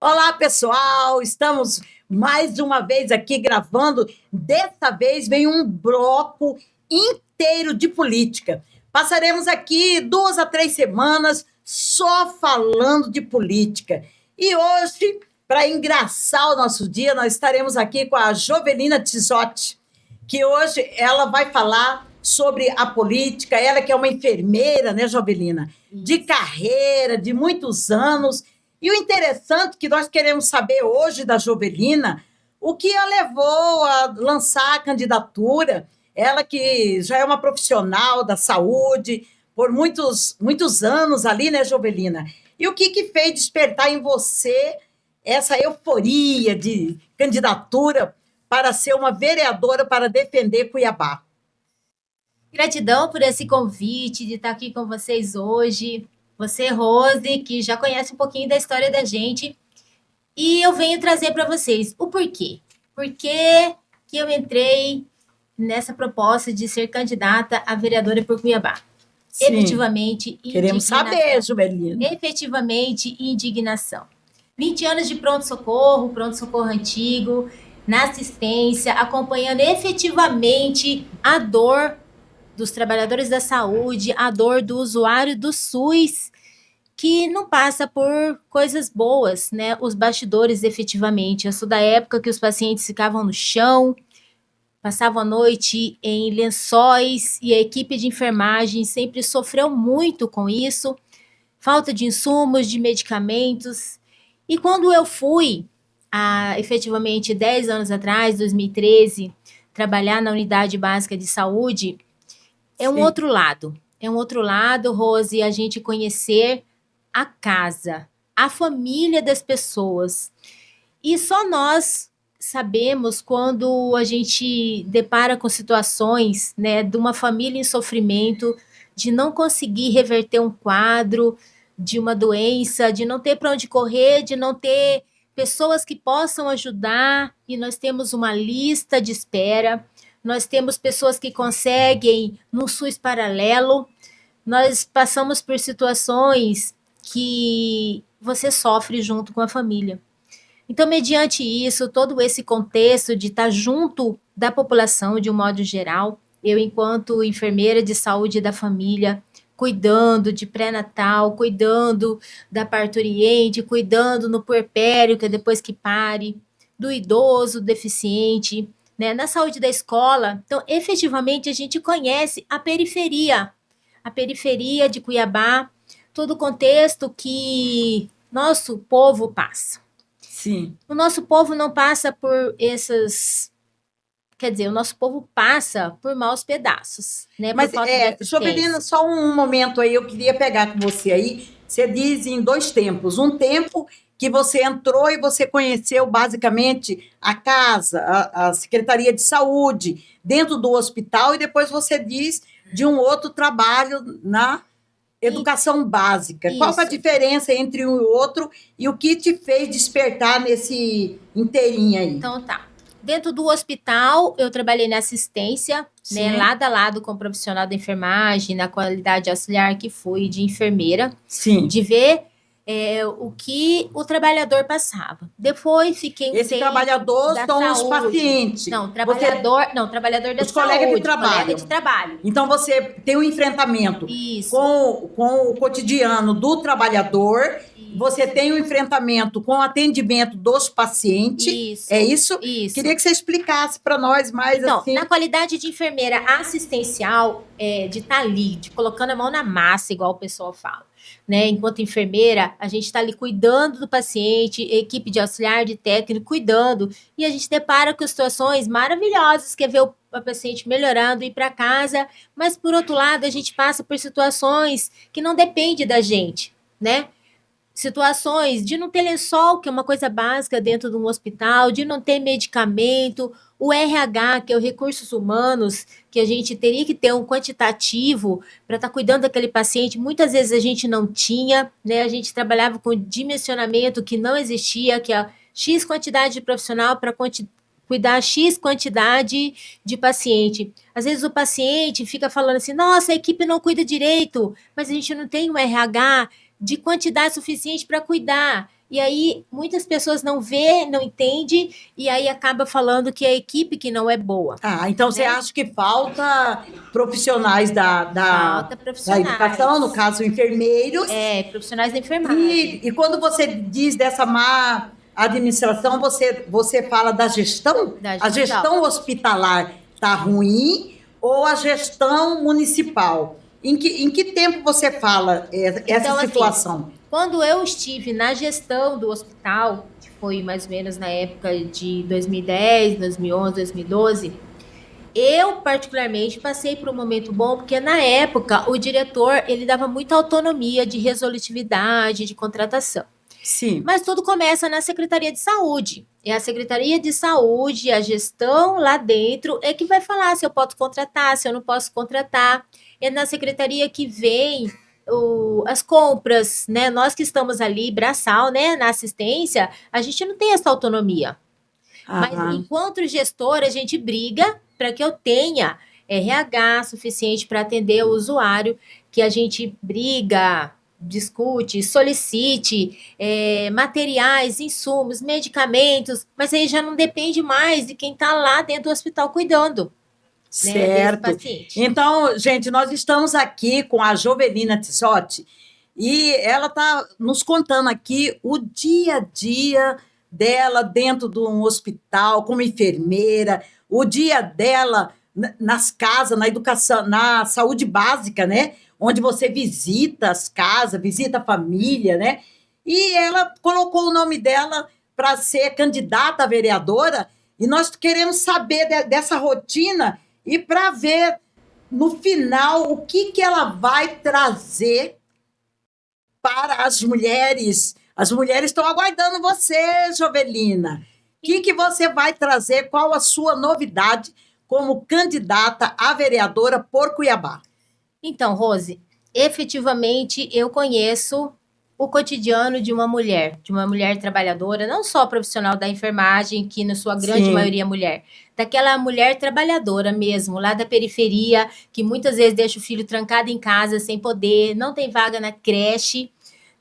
Olá, pessoal! Estamos mais uma vez aqui gravando. Dessa vez vem um bloco inteiro de política. Passaremos aqui 2 a 3 semanas só falando de política. E hoje, para engraçar o nosso dia, nós estaremos aqui com a Jovelina Tizotti, que hoje ela vai falar sobre a política. Ela que é uma enfermeira, né, Jovelina? De carreira, de muitos anos. E o interessante que nós queremos saber hoje da Jovelina, o que a levou a lançar a candidatura, ela que já é uma profissional da saúde por muitos anos ali, né, Jovelina? E o que fez despertar em você essa euforia de candidatura para ser uma vereadora para defender Cuiabá? Gratidão por esse convite de estar aqui com vocês hoje. Você, Rose, que já conhece um pouquinho da história da gente. E eu venho trazer para vocês o porquê. Por que eu entrei nessa proposta de ser candidata a vereadora por Cuiabá? Sim, efetivamente, queremos saber, Jovelina. Efetivamente, indignação. 20 anos de pronto-socorro antigo, na assistência, acompanhando efetivamente a dor dos trabalhadores da saúde, a dor do usuário do SUS, que não passa por coisas boas, né? Os bastidores, efetivamente. Eu sou da época que os pacientes ficavam no chão, passavam a noite em lençóis, e a equipe de enfermagem sempre sofreu muito com isso, falta de insumos, de medicamentos. E quando eu fui, efetivamente 10 anos atrás, 2013, trabalhar na unidade básica de saúde, é um outro lado. É um outro lado, Rose, a gente conhecer a casa, a família das pessoas. E só nós sabemos quando a gente depara com situações, né, de uma família em sofrimento, de não conseguir reverter um quadro, de uma doença, de não ter para onde correr, de não ter pessoas que possam ajudar, e nós temos uma lista de espera. Nós temos pessoas que conseguem no SUS paralelo. Nós passamos por situações que você sofre junto com a família. Então, mediante isso, todo esse contexto de estar junto da população de um modo geral, eu, enquanto enfermeira de saúde da família, cuidando de pré-natal, cuidando da parturiente, cuidando no puerpério, que é depois que pare, do idoso deficiente, né, na saúde da escola. Então, efetivamente, a gente conhece a periferia de Cuiabá, todo o contexto que nosso povo passa. Sim. O nosso povo não passa por essas... Quer dizer, o nosso povo passa por maus pedaços, né? Mas, Jovelina, só um momento aí, eu queria pegar com você aí. Você diz em 2 tempos. Um tempo que você entrou e você conheceu basicamente a casa, a Secretaria de Saúde, dentro do hospital, e depois você diz de um outro trabalho na educação básica. Isso. Qual a diferença entre um e o outro e o que te fez despertar nesse inteirinho aí? Então tá. Dentro do hospital, eu trabalhei na assistência, né, lado a lado com o profissional da enfermagem, na qualidade auxiliar que fui de enfermeira, Sim. de ver o que o trabalhador passava. Depois fiquei Esse trabalhador são os pacientes. Não, trabalhador da os saúde. Colegas de trabalho. Colega de trabalho. Então, você tem um enfrentamento com o cotidiano do trabalhador. Isso. Você tem um enfrentamento com o atendimento dos pacientes. Isso. É isso? Isso. Queria que você explicasse para nós mais então, assim. Na qualidade de enfermeira assistencial, de estar ali, de colocando a mão na massa, igual o pessoal fala. Né? Enquanto enfermeira, a gente está ali cuidando do paciente, equipe de auxiliar, de técnico, cuidando, e a gente depara com situações maravilhosas, que é ver o paciente melhorando, ir para casa, mas, por outro lado, a gente passa por situações que não dependem da gente, né? Situações de não ter lençol, que é uma coisa básica dentro de um hospital, de não ter medicamento, o RH, que é o recursos humanos, que a gente teria que ter um quantitativo para estar cuidando daquele paciente, muitas vezes a gente não tinha, né? A gente trabalhava com dimensionamento que não existia, que é X quantidade de profissional para cuidar X quantidade de paciente. Às vezes o paciente fica falando assim, nossa, a equipe não cuida direito, mas a gente não tem um RH de quantidade suficiente para cuidar. E aí, muitas pessoas não vê, não entende, e aí acaba falando que é a equipe que não é boa. Então você acha que falta profissionais da educação, no caso, enfermeiros. Profissionais da enfermagem. E quando você diz dessa má administração, você fala da gestão? A gestão hospitalar está ruim ou a gestão municipal? Em que tempo você fala essa situação? Assim, quando eu estive na gestão do hospital, que foi mais ou menos na época de 2010, 2011, 2012, eu particularmente passei por um momento bom, porque na época o diretor ele dava muita autonomia de resolutividade, de contratação. Sim. Mas tudo começa na Secretaria de Saúde. É a Secretaria de Saúde, a gestão lá dentro, é que vai falar se eu posso contratar, se eu não posso contratar. É na Secretaria que vem as compras, né? Nós que estamos ali, braçal, né? Na assistência, a gente não tem essa autonomia. Mas enquanto gestora, a gente briga para que eu tenha RH suficiente para atender o usuário, que a gente briga, discute, solicite materiais, insumos, medicamentos, mas aí já não depende mais de quem está lá dentro do hospital cuidando. Certo. Né, então, gente, nós estamos aqui com a Jovelina Tissotti e ela está nos contando aqui o dia a dia dela dentro de um hospital, como enfermeira, o dia dela nas casas, na educação, na saúde básica, né? Onde você visita as casas, visita a família, né? E ela colocou o nome dela para ser candidata a vereadora e nós queremos saber dessa rotina e para ver no final o que ela vai trazer para as mulheres. As mulheres estão aguardando você, Jovelina. O que você vai trazer? Qual a sua novidade como candidata a vereadora por Cuiabá? Então, Rose, efetivamente eu conheço o cotidiano de uma mulher trabalhadora, não só profissional da enfermagem, que na sua grande maioria é mulher, daquela mulher trabalhadora mesmo, lá da periferia, que muitas vezes deixa o filho trancado em casa sem poder, não tem vaga na creche,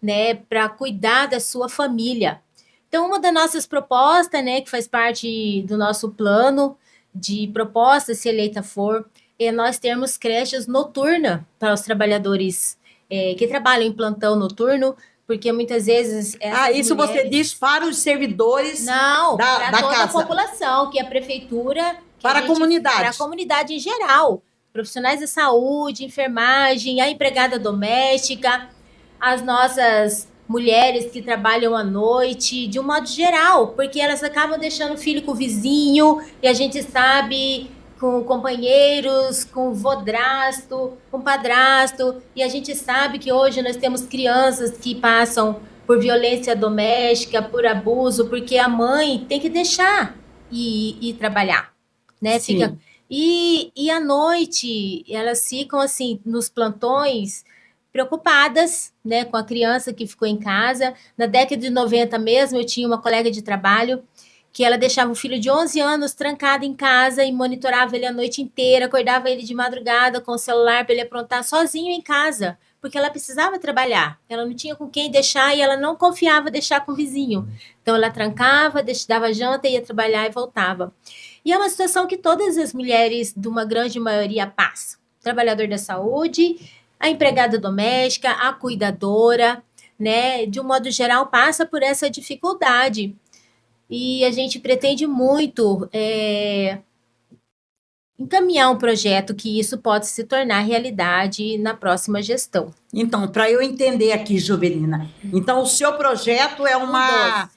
né, para cuidar da sua família. Então, uma das nossas propostas, né, que faz parte do nosso plano de propostas, se eleita for, é nós termos creches noturnas para os trabalhadores que trabalham em plantão noturno, porque muitas vezes... isso mulheres... você diz para os servidores Não, da para toda casa. A população, que a prefeitura... Para a comunidade. Para a comunidade em geral. Profissionais da saúde, enfermagem, a empregada doméstica, as nossas mulheres que trabalham à noite, de um modo geral, porque elas acabam deixando o filho com o vizinho, e a gente sabe... com companheiros, com vodrasto, com padrasto, e a gente sabe que hoje nós temos crianças que passam por violência doméstica, por abuso, porque a mãe tem que deixar ir trabalhar, né? E à noite elas ficam assim nos plantões preocupadas, né, com a criança que ficou em casa. Na década de 90 mesmo, eu tinha uma colega de trabalho que ela deixava o filho de 11 anos trancado em casa e monitorava ele a noite inteira, acordava ele de madrugada com o celular para ele aprontar sozinho em casa, porque ela precisava trabalhar. Ela não tinha com quem deixar e ela não confiava deixar com o vizinho. Então, ela trancava, dava janta, ia trabalhar e voltava. E é uma situação que todas as mulheres, de uma grande maioria, passam. O trabalhador da saúde, a empregada doméstica, a cuidadora, né, de um modo geral, passa por essa dificuldade. E a gente pretende muito encaminhar um projeto que isso pode se tornar realidade na próxima gestão. Então, para eu entender aqui, Jovelina, então o seu projeto é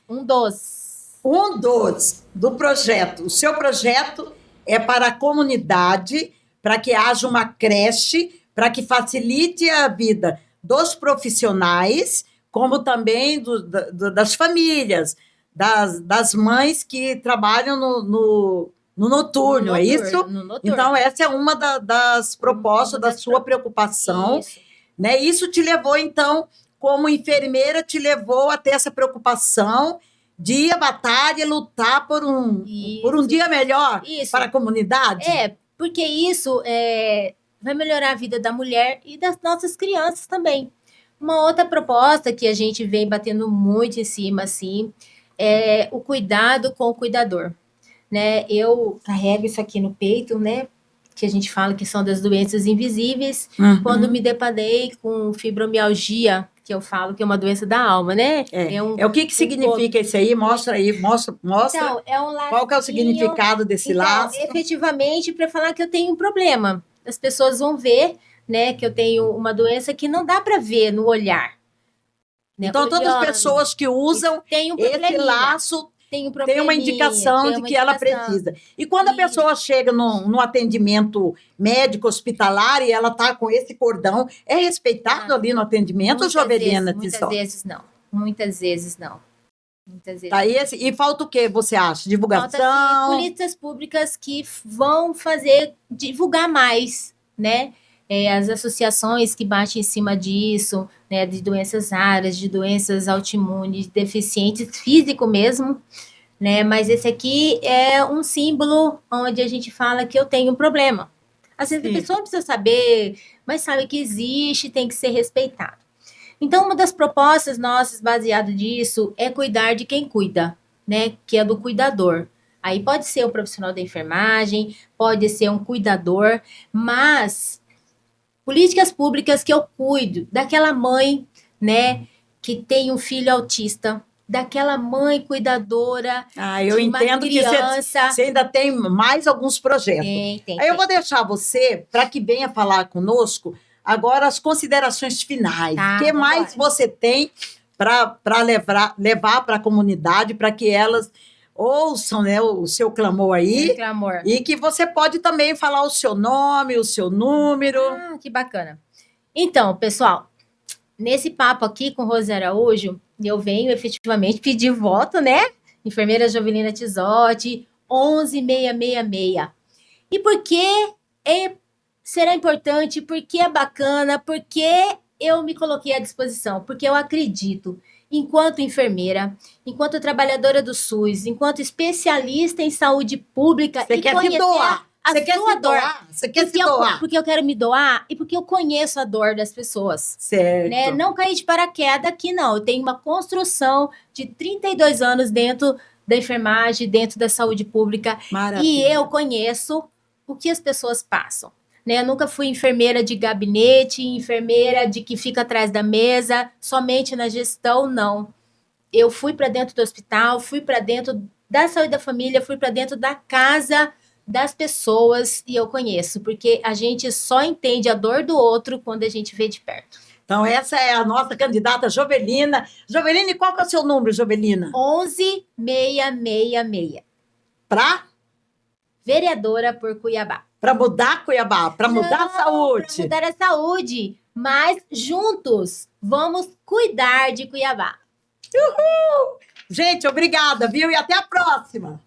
Um dos do projeto. O seu projeto é para a comunidade, para que haja uma creche, para que facilite a vida dos profissionais, como também das famílias, das mães que trabalham no noturno, é isso? No noturno. Então, essa é uma das propostas da sua preocupação. Isso. Né? Isso te levou, então, como enfermeira, te levou a ter essa preocupação de ir à batalha, lutar por um dia melhor para a comunidade? Porque isso vai melhorar a vida da mulher e das nossas crianças também. Uma outra proposta que a gente vem batendo muito em cima, assim, é o cuidado com o cuidador, né? Eu carrego isso aqui no peito, né? Que a gente fala que são das doenças invisíveis. Quando me deparei com fibromialgia, que eu falo que é uma doença da alma, né? O que significa isso aí? Mostra aí, mostra. Então, é um lacinho. Qual que é o significado desse laço? Efetivamente, para falar que eu tenho um problema. As pessoas vão ver, né, que eu tenho uma doença que não dá para ver no olhar. Né? Então, todas as pessoas que usam esse laço tem uma indicação de que ela precisa. E quando a pessoa chega no atendimento médico hospitalar e ela está com esse cordão, é respeitado ali no atendimento, Jovelina? Muitas vezes não. Muitas vezes não. Muitas vezes. Tá, e falta o que você acha? Divulgação? Falta políticas públicas que vão divulgar mais, né? As associações que batem em cima disso, né, de doenças raras, de doenças autoimunes, deficientes físico mesmo, né, mas esse aqui é um símbolo onde a gente fala que eu tenho um problema. Às vezes a pessoa precisa saber, mas sabe que existe, tem que ser respeitado. Então, uma das propostas nossas, baseado nisso, é cuidar de quem cuida, né, que é do cuidador. Aí pode ser um profissional da enfermagem, pode ser um cuidador, mas políticas públicas que eu cuido daquela mãe, né, que tem um filho autista, daquela mãe cuidadora eu entendo criança. Que você ainda tem mais alguns projetos. Aí eu vou deixar você, para que venha falar conosco, agora as considerações finais. O que mais você tem para levar para a comunidade, para que elas ouçam, né, o seu clamor aí. E que você pode também falar o seu nome, o seu número. Que bacana. Então, pessoal, nesse papo aqui com Rose Araújo, eu venho efetivamente pedir voto, né? Enfermeira Jovelina Tizotti, 11666. E por que será importante? Porque é bacana? Porque eu me coloquei à disposição? Porque eu acredito, enquanto enfermeira, enquanto trabalhadora do SUS, enquanto especialista em saúde pública, você quer se doar. Você quer se doar? Você quer se doar? Porque eu quero me doar e porque eu conheço a dor das pessoas. Certo. Né? Não caí de paraquedas aqui, não. Eu tenho uma construção de 32 anos dentro da enfermagem, dentro da saúde pública. Maravilha. E eu conheço o que as pessoas passam. Né? Eu nunca fui enfermeira de gabinete, enfermeira de que fica atrás da mesa, somente na gestão, não. Eu fui para dentro do hospital, fui para dentro da saúde da família, fui para dentro da casa das pessoas e eu conheço, porque a gente só entende a dor do outro quando a gente vê de perto. Então, essa é a nossa candidata Jovelina. Jovelina, qual que é o seu número, Jovelina? 11666. Para? Vereadora por Cuiabá. Para mudar Cuiabá, para mudar a saúde. Para mudar a saúde, mas juntos vamos cuidar de Cuiabá. Uhul! Gente, obrigada, viu? E até a próxima.